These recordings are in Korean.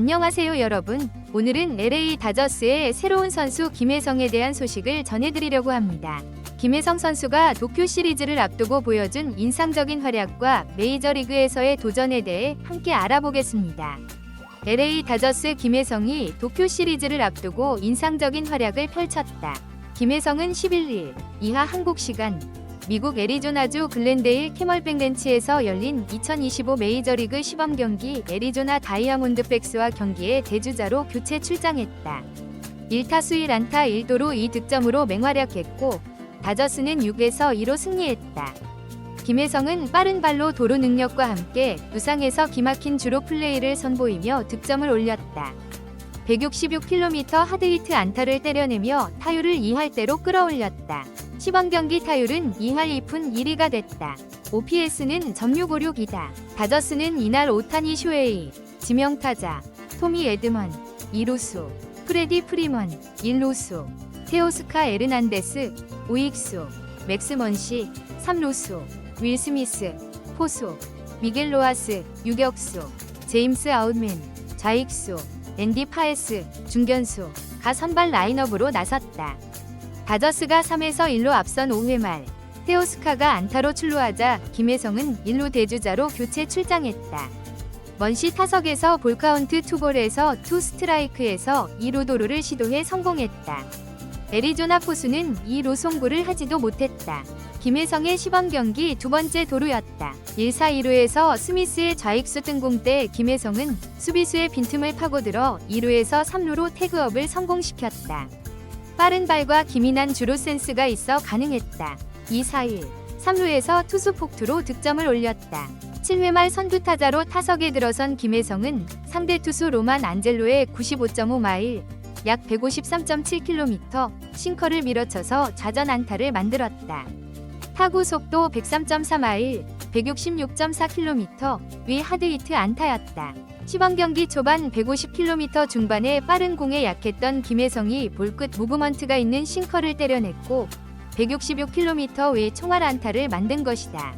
안녕하세요 여러분. 오늘은 LA 다저스의 새로운 선수 김혜성에 대한 소식을 전해드리려고 합니다. 김혜성 선수가 도쿄 시리즈를 앞두고 보여준 인상적인 활약과 메이저리그에서의 도전에 대해 함께 알아보겠습니다. LA 다저스 김혜성이 도쿄 시리즈를 앞두고 인상적인 활약을 펼쳤다. 김혜성은 11일 이하 한국 시간 미국 애리조나주 글렌데일 캐멀백 렌치에서 열린 2025 메이저리그 시범 경기 애리조나 다이아몬드백스와 경기에 대주자로 교체 출장했다. 1타수 1안타 1도루 2득점으로 맹활약했고 다저스는 6에서 2로 승리했다. 김혜성은 빠른 발로 도루 능력과 함께 두상에서 기막힌 주로 플레이를 선보이며 득점을 올렸다. 166km 하드히트 안타를 때려내며 타율을 2할대로 끌어올렸다. 시범 경기 타율은 2할 2푼 1리가 됐다. OPS는 .656이다. 다저스는 이날 오타니 쇼헤이, 지명타자, 토미 에드먼, 2루수, 프레디 프리먼, 1루수, 테오스카 에르난데스, 우익수, 맥스 먼시, 3루수, 윌 스미스, 포수, 미겔 로하스, 유격수, 제임스 아웃맨, 좌익수, 앤디 파에스, 중견수, 가 선발 라인업으로 나섰다. 다저스가 3에서 1로 앞선 5회 말 테오스카가 안타로 출루하자 김혜성은 1루 대주자로 교체 출장했다. 먼시 타석에서 볼카운트 투볼에서 투 스트라이크에서 2루 도루를 시도해 성공했다. 애리조나 포수는 2루 송구를 하지도 못했다. 김혜성의 시범 경기 두 번째 도루였다. 1사 2루에서 스미스의 좌익수 뜬공 때 김혜성은 수비수의 빈틈을 파고들어 2루에서 3루로 태그업을 성공시켰다. 빠른 발과 기민한 주루 센스가 있어 가능했다. 2-4-1, 3루에서 투수 폭투로 득점을 올렸다. 7회 말 선두타자로 타석에 들어선 김혜성은 상대 투수 로만 안젤로의 95.5마일, 약 153.7km 싱커를 밀어쳐서 좌전 안타를 만들었다. 타구 속도 103.4마일, 166.4km 위 하드히트 안타였다. 시범 경기 초반 150km 중반에 빠른 공에 약했던 김혜성이 볼끝 무브먼트가 있는 싱커를 때려냈고 166km 외 총알 안타를 만든 것이다.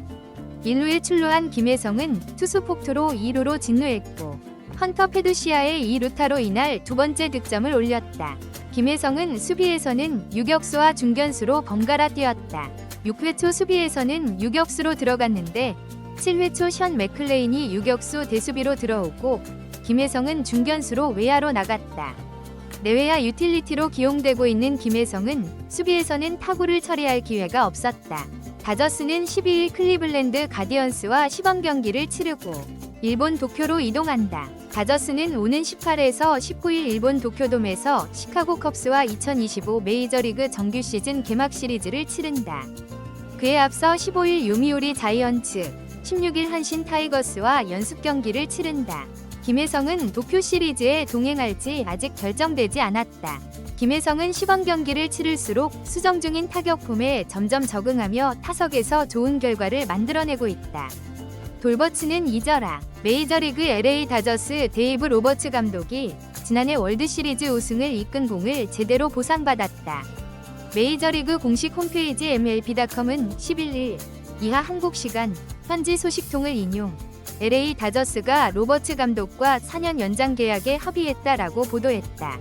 1루에 출루한 김혜성은 투수 폭투로 2루로 진루했고 헌터 페두시아의 2루타로 이날 두 번째 득점을 올렸다. 김혜성은 수비에서는 유격수와 중견수로 번갈아 뛰었다. 6회 초 수비에서는 유격수로 들어갔는데 7회 초 션 맥클레인이 유격수 대수비로 들어오고 김혜성은 중견수로 외야로 나갔다. 내외야 유틸리티로 기용되고 있는 김혜성은 수비에서는 타구를 처리할 기회가 없었다. 다저스는 12일 클리블랜드 가디언스와 시범 경기를 치르고 일본 도쿄로 이동한다. 다저스는 오는 18에서 19일 일본 도쿄돔에서 시카고 컵스와 2025 메이저리그 정규 시즌 개막 시리즈를 치른다. 그에 앞서 15일 요미우리 자이언츠, 16일 한신 타이거스와 연습 경기를 치른다. 김혜성은 도쿄 시리즈에 동행할지 아직 결정되지 않았다. 김혜성은 시범 경기를 치를수록 수정 중인 타격폼에 점점 적응하며 타석에서 좋은 결과를 만들어내고 있다. 돌버츠는 잊어라. 메이저리그 LA 다저스 데이브 로버츠 감독이 지난해 월드시리즈 우승을 이끈 공을 제대로 보상받았다. 메이저리그 공식 홈페이지 MLB.com은 11일 이하 한국 시간 현지 소식통을 인용 LA 다저스가 로버츠 감독과 4년 연장 계약에 합의했다라고 보도했다.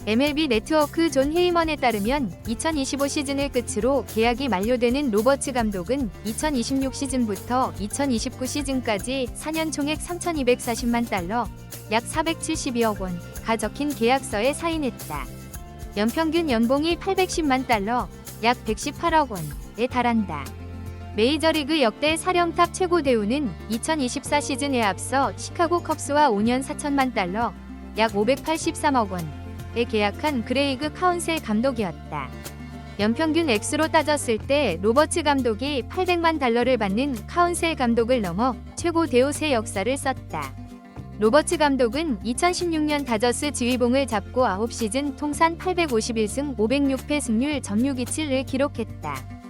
MLB 네트워크 존 헤이먼에 따르면 2025 시즌을 끝으로 계약이 만료되는 로버츠 감독은 2026 시즌부터 2029 시즌까지 4년 총액 3,240만 달러, 약 472억 원가 적힌 계약서에 사인했다. 연평균 연봉이 810만 달러, 약 118억 원에 달한다. 메이저리그 역대 사령탑 최고 대우는 2024 시즌에 앞서 시카고 컵스와 5년 4천만 달러, 약 583억 원에 계약한 그레이그 카운셀 감독이었다. 연평균 액수로 따졌을 때 로버츠 감독이 800만 달러를 받는 카운셀 감독을 넘어 최고 대우 새 역사를 썼다. 로버츠 감독은 2016년 다저스 지휘봉을 잡고 9시즌 통산 851승 506패 승률 .627을 기록했다.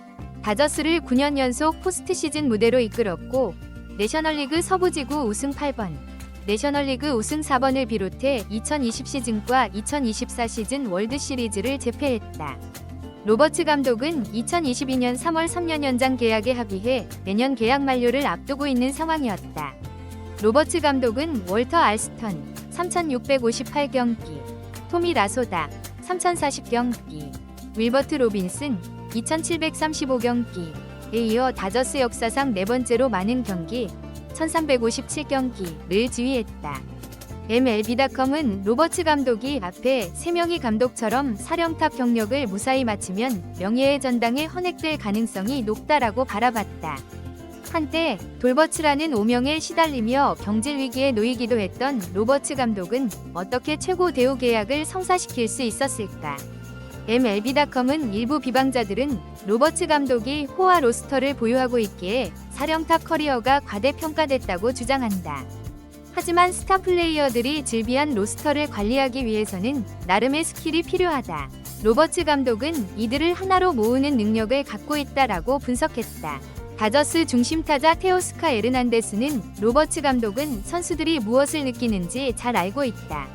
다저스를 9년 연속 포스트시즌 무대로 이끌었고 내셔널리그 서부지구 우승 8번, 내셔널리그 우승 4번을 비롯해 2020 시즌과 2024 시즌 월드시리즈를 제패했다. 로버츠 감독은 2022년 3월 3년 연장 계약에 합의해 내년 계약 만료를 앞두고 있는 상황이었다. 로버츠 감독은 월터 알스턴, 3,658경기, 토미 라소다 3,040경기, 윌버트 로빈슨 2,735경기에 이어 다저스 역사상 네 번째로 많은 경기 1,357경기를 지휘했다. MLB.com은 로버츠 감독이 앞에 3명의 감독처럼 사령탑 경력을 무사히 마치면 명예의 전당에 헌액될 가능성이 높다라고 바라봤다. 한때 돌버츠라는 오명에 시달리며 경질 위기에 놓이기도 했던 로버츠 감독은 어떻게 최고 대우 계약을 성사시킬 수 있었을까? MLB.com은 일부 비방자들은 로버츠 감독이 호화 로스터를 보유하고 있기에 사령탑 커리어가 과대평가됐다고 주장한다. 하지만 스타 플레이어들이 즐비한 로스터를 관리하기 위해서는 나름의 스킬이 필요하다. 로버츠 감독은 이들을 하나로 모으는 능력을 갖고 있다라고 분석했다. 다저스 중심타자 테오스카 에르난데스는 로버츠 감독은 선수들이 무엇을 느끼는지 잘 알고 있다.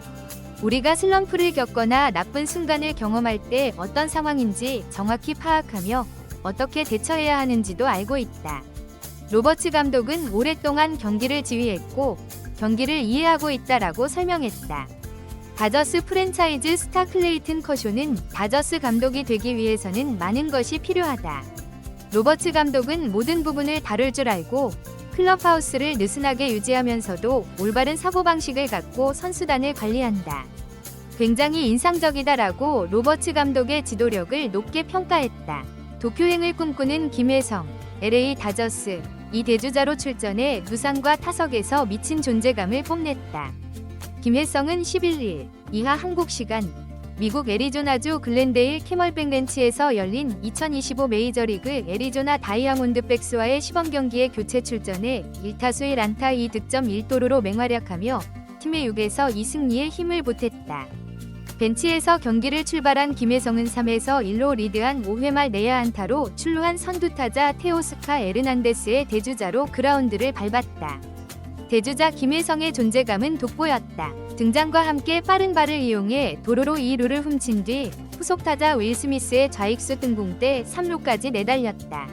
우리가 슬럼프를 겪거나 나쁜 순간을 경험할 때 어떤 상황인지 정확히 파악하며 어떻게 대처해야 하는지도 알고 있다. 로버츠 감독은 오랫동안 경기를 지휘했고 경기를 이해하고 있다라고 설명했다. 다저스 프랜차이즈 스타 클레이튼 커쇼는 다저스 감독이 되기 위해서는 많은 것이 필요하다. 로버츠 감독은 모든 부분을 다룰 줄 알고 클럽하우스를 느슨하게 유지하면서도 올바른 사고방식을 갖고 선수단을 관리한다. 굉장히 인상적이다라고 로버츠 감독의 지도력을 높게 평가했다. 도쿄행을 꿈꾸는 김혜성, LA 다저스 이 대주자로 출전해 두산과 타석에서 미친 존재감을 뽐냈다. 김혜성은 11일 이하 한국 시간 미국 애리조나주 글렌데일 캐멀백 렌치에서 열린 2025 메이저리그 애리조나 다이아몬드백스와의 시범경기에 교체 출전해 1타수 1안타 2득점 1도루로 맹활약하며 팀의 6에서 2승리에 힘을 보탰다. 벤치에서 경기를 출발한 김혜성은 3에서 1로 리드한 5회 말 내야 안타로 출루한 선두타자 테오스카 에르난데스의 대주자로 그라운드를 밟았다. 대주자 김혜성의 존재감은 돋보였다. 등장과 함께 빠른 발을 이용해 도로로 2루를 훔친 뒤 후속타자 윌 스미스의 좌익수 등공대 3루까지 내달렸다.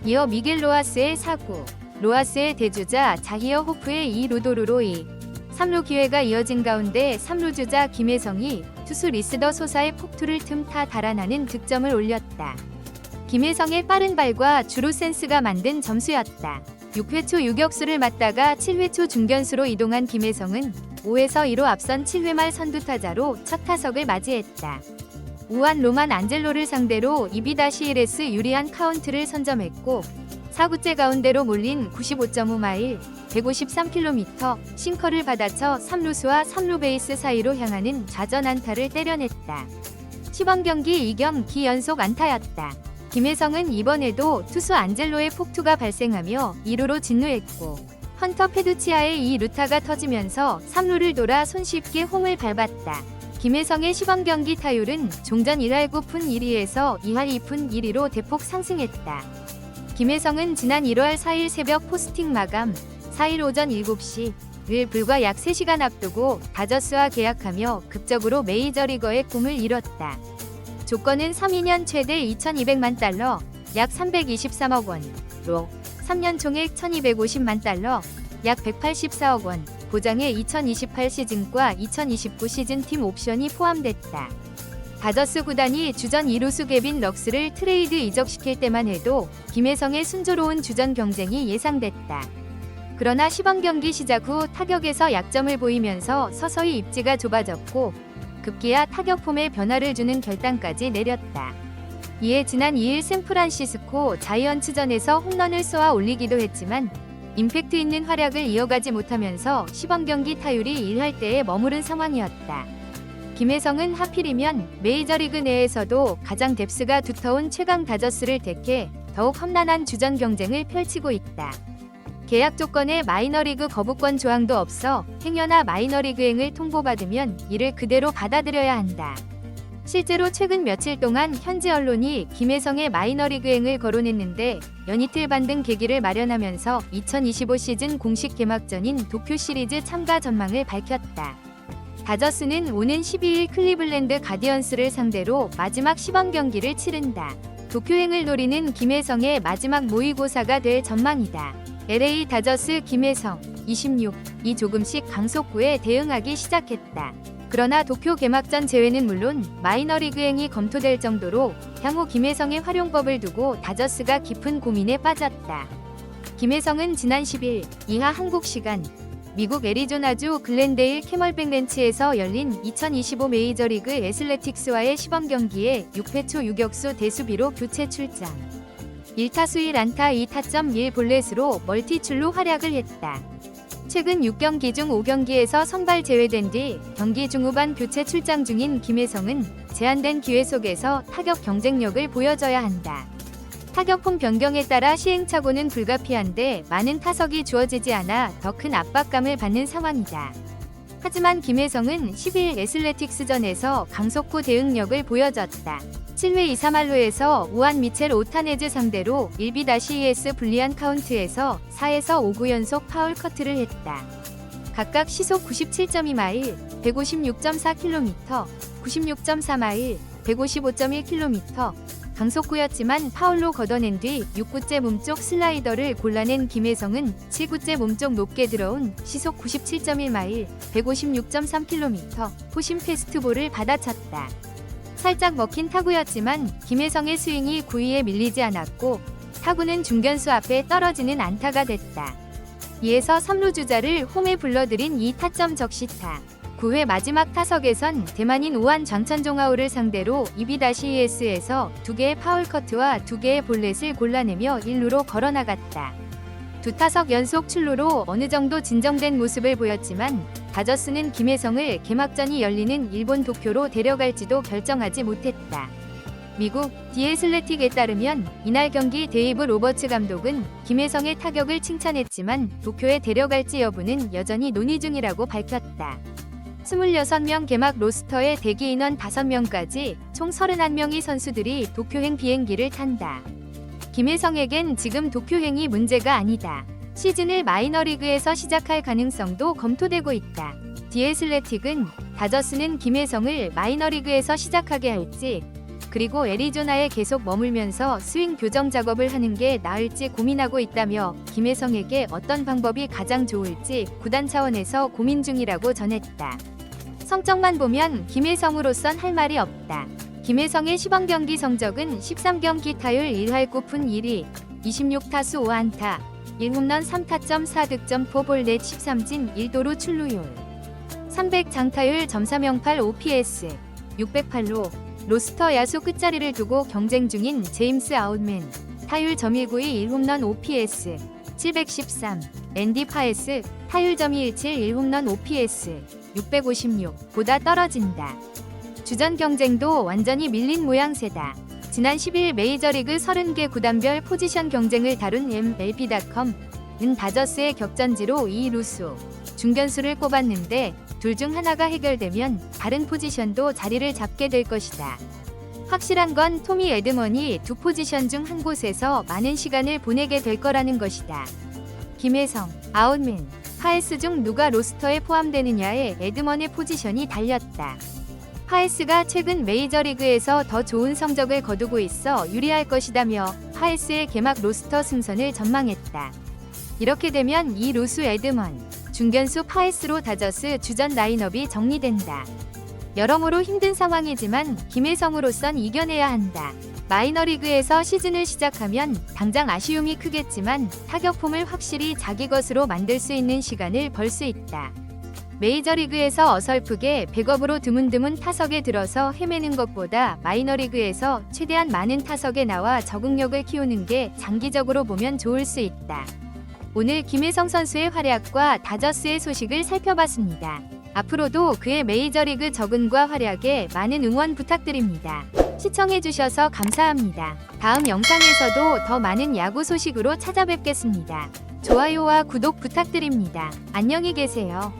이어 미겔 로하스의 4구, 로하스의 대주자 자히어 호프의 2루 도루로 2, 3루 기회가 이어진 가운데 3루 주자 김혜성이 투수 리스더 소사의 폭투를 틈타 달아나는 득점을 올렸다. 김혜성의 빠른 발과 주루 센스가 만든 점수였다. 6회 초 유격수를 맞다가 7회 초 중견수로 이동한 김혜성은 5에서 2로 앞선 7회 말 선두타자로 첫 타석을 맞이했다. 우한 로만 안젤로를 상대로 2-1스 유리한 카운트를 선점했고 4구째 가운데로 몰린 95.5마일 153km 싱커를 받아쳐 3루수와 3루 베이스 사이로 향하는 좌전 안타를 때려냈다. 시범경기 2겸 기연속 안타였다. 김혜성은 이번에도 투수 안젤로의 폭투가 발생하며 2루로 진루했고 헌터 페두치아의 2루타가 터지면서 3루를 돌아 손쉽게 홈을 밟았다. 김혜성의 시범경기 타율은 종전 1할 9푼 1리에서 2할 2푼 1리로 대폭 상승했다. 김혜성은 지난 1월 4일 새벽 포스팅 마감 4일 오전 7시를 불과 약 3시간 앞두고 다저스와 계약하며 극적으로 메이저리거의 꿈을 이뤘다. 조건은 3-2년 최대 2,200만 달러, 약 323억 원로 3년 총액 1,250만 달러, 약 184억 원, 보장의 2028 시즌과 2029 시즌 팀 옵션이 포함됐다. 다저스 구단이 주전 2루수 개빈 럭스를 트레이드 이적시킬 때만 해도 김혜성의 순조로운 주전 경쟁이 예상됐다. 그러나 시범경기 시작 후 타격에서 약점을 보이면서 서서히 입지가 좁아졌고 급기야 타격 폼에 변화를 주는 결단까지 내렸다. 이에 지난 2일 샌프란시스코 자이언츠전에서 홈런을 쏘아 올리기도 했지만 임팩트 있는 활약을 이어가지 못하면서 시범경기 타율이 1할대에 머무른 상황이었다. 김혜성은 하필이면 메이저리그 내에서도 가장 뎁스가 두터운 최강 다저스를 택해 더욱 험난한 주전 경쟁을 펼치고 있다. 계약 조건에 마이너리그 거부권 조항도 없어 행여나 마이너리그행을 통보받으면 이를 그대로 받아들여야 한다. 실제로 최근 며칠 동안 현지 언론이 김혜성의 마이너리그행을 거론했는데 연이틀 반등 계기를 마련하면서 2025 시즌 공식 개막전인 도쿄 시리즈 참가 전망을 밝혔다. 다저스는 오는 12일 클리블랜드 가디언스를 상대로 마지막 시범 경기를 치른다. 도쿄행을 노리는 김혜성의 마지막 모의고사가 될 전망이다. LA 다저스 김혜성 26이 조금씩 강속구에 대응하기 시작했다. 그러나 도쿄 개막전 제외는 물론 마이너리그행이 검토될 정도로 향후 김혜성의 활용법을 두고 다저스가 깊은 고민에 빠졌다. 김혜성은 지난 10일 이하 한국 시간 미국 애리조나주 글렌데일 캐멀백 렌치에서 열린 2025 메이저리그 애슬레틱스와의 시범 경기에 6회 초 유격수 대수비로 교체 출장. 1타수 1안타 2타점 1볼넷으로 멀티출로 활약을 했다. 최근 6경기 중 5경기에서 선발 제외된 뒤 경기 중후반 교체 출장 중인 김혜성은 제한된 기회 속에서 타격 경쟁력을 보여줘야 한다. 타격폼 변경에 따라 시행착오는 불가피한데 많은 타석이 주어지지 않아 더 큰 압박감을 받는 상황이다. 하지만 김혜성은 10일 애슬레틱스전에서 강속구 대응력을 보여줬다. 7회 2-3할로에서 우한 미첼 오타네즈 상대로 1B-2S 불리한 카운트에서 4에서 5구 연속 파울 커트를 했다. 각각 시속 97.2마일, 156.4km, 96.4마일, 155.1km, 강속구였지만 파울로 걷어낸 뒤 6구째 몸쪽 슬라이더를 골라낸 김혜성은 7구째 몸쪽 높게 들어온 시속 97.1마일, 156.3km, 포심 패스트볼을 받아쳤다. 살짝 먹힌 타구였지만 김혜성의 스윙이 구위에 밀리지 않았고 타구는 중견수 앞에 떨어지는 안타가 됐다. 이에서 3루 주자를 홈에 불러들인 2타점 적시타. 9회 마지막 타석에선 대만인 우한 장천종아우를 상대로 2B-2S에서 2개의 파울 커트와 2개의 볼넷을 골라내며 1루로 걸어나갔다. 두 타석 연속 출루로 어느 정도 진정된 모습을 보였지만 다저스는 김혜성을 개막전이 열리는 일본 도쿄로 데려갈지도 결정하지 못했다. 미국 디 애슬레틱에 따르면 이날 경기 데이브 로버츠 감독은 김혜성의 타격을 칭찬했지만 도쿄에 데려갈지 여부는 여전히 논의 중이라고 밝혔다. 26명 개막 로스터의 대기 인원 5명까지 총 31명의 선수들이 도쿄행 비행기를 탄다. 김혜성에겐 지금 도쿄행이 문제가 아니다. 시즌을 마이너리그에서 시작할 가능성도 검토되고 있다. 디 애슬레틱은 다저스는 김혜성을 마이너리그에서 시작하게 할지 그리고 애리조나에 계속 머물면서 스윙 교정 작업을 하는 게 나을지 고민하고 있다며 김혜성에게 어떤 방법이 가장 좋을지 구단 차원에서 고민 중이라고 전했다. 성적만 보면 김혜성으로선 할 말이 없다. 김혜성의 시범 경기 성적은 13경기 타율 1할 9푼 1리, 26타수 5안타, 1홈런 3타점 4득점 4볼넷 13진 1도루 출루율, 300장타율 .308 OPS, 608로 로스터 야수 끝자리를 두고 경쟁 중인 제임스 아웃맨, 타율 .192 1홈런 OPS, 713, 앤디 파에스, 타율 .217 1홈런 OPS, 656보다 떨어진다. 주전 경쟁도 완전히 밀린 모양새다. 지난 10일 메이저리그 30개 구단별 포지션 경쟁을 다룬 MLB.com은 다저스의 격전지로 2루수, 중견수를 꼽았는데 둘 중 하나가 해결되면 다른 포지션도 자리를 잡게 될 것이다. 확실한 건 토미 에드먼이 두 포지션 중 한 곳에서 많은 시간을 보내게 될 거라는 것이다. 김혜성, 아웃맨, 파에스 중 누가 로스터에 포함되느냐에 에드먼의 포지션이 달렸다. 파에스가 최근 메이저리그에서 더 좋은 성적을 거두고 있어 유리할 것이다며 파에스의 개막 로스터 승선을 전망했다. 이렇게 되면 이 루수 에드먼, 중견수 파에스로 다저스 주전 라인업이 정리된다. 여러모로 힘든 상황이지만 김혜성으로선 이겨내야 한다. 마이너리그에서 시즌을 시작하면 당장 아쉬움이 크겠지만 타격폼을 확실히 자기 것으로 만들 수 있는 시간을 벌 수 있다. 메이저리그에서 어설프게 백업으로 드문드문 타석에 들어서 헤매는 것보다 마이너리그에서 최대한 많은 타석에 나와 적응력을 키우는 게 장기적으로 보면 좋을 수 있다. 오늘 김혜성 선수의 활약과 다저스의 소식을 살펴봤습니다. 앞으로도 그의 메이저리그 적응과 활약에 많은 응원 부탁드립니다. 시청해주셔서 감사합니다. 다음 영상에서도 더 많은 야구 소식으로 찾아뵙겠습니다. 좋아요와 구독 부탁드립니다. 안녕히 계세요.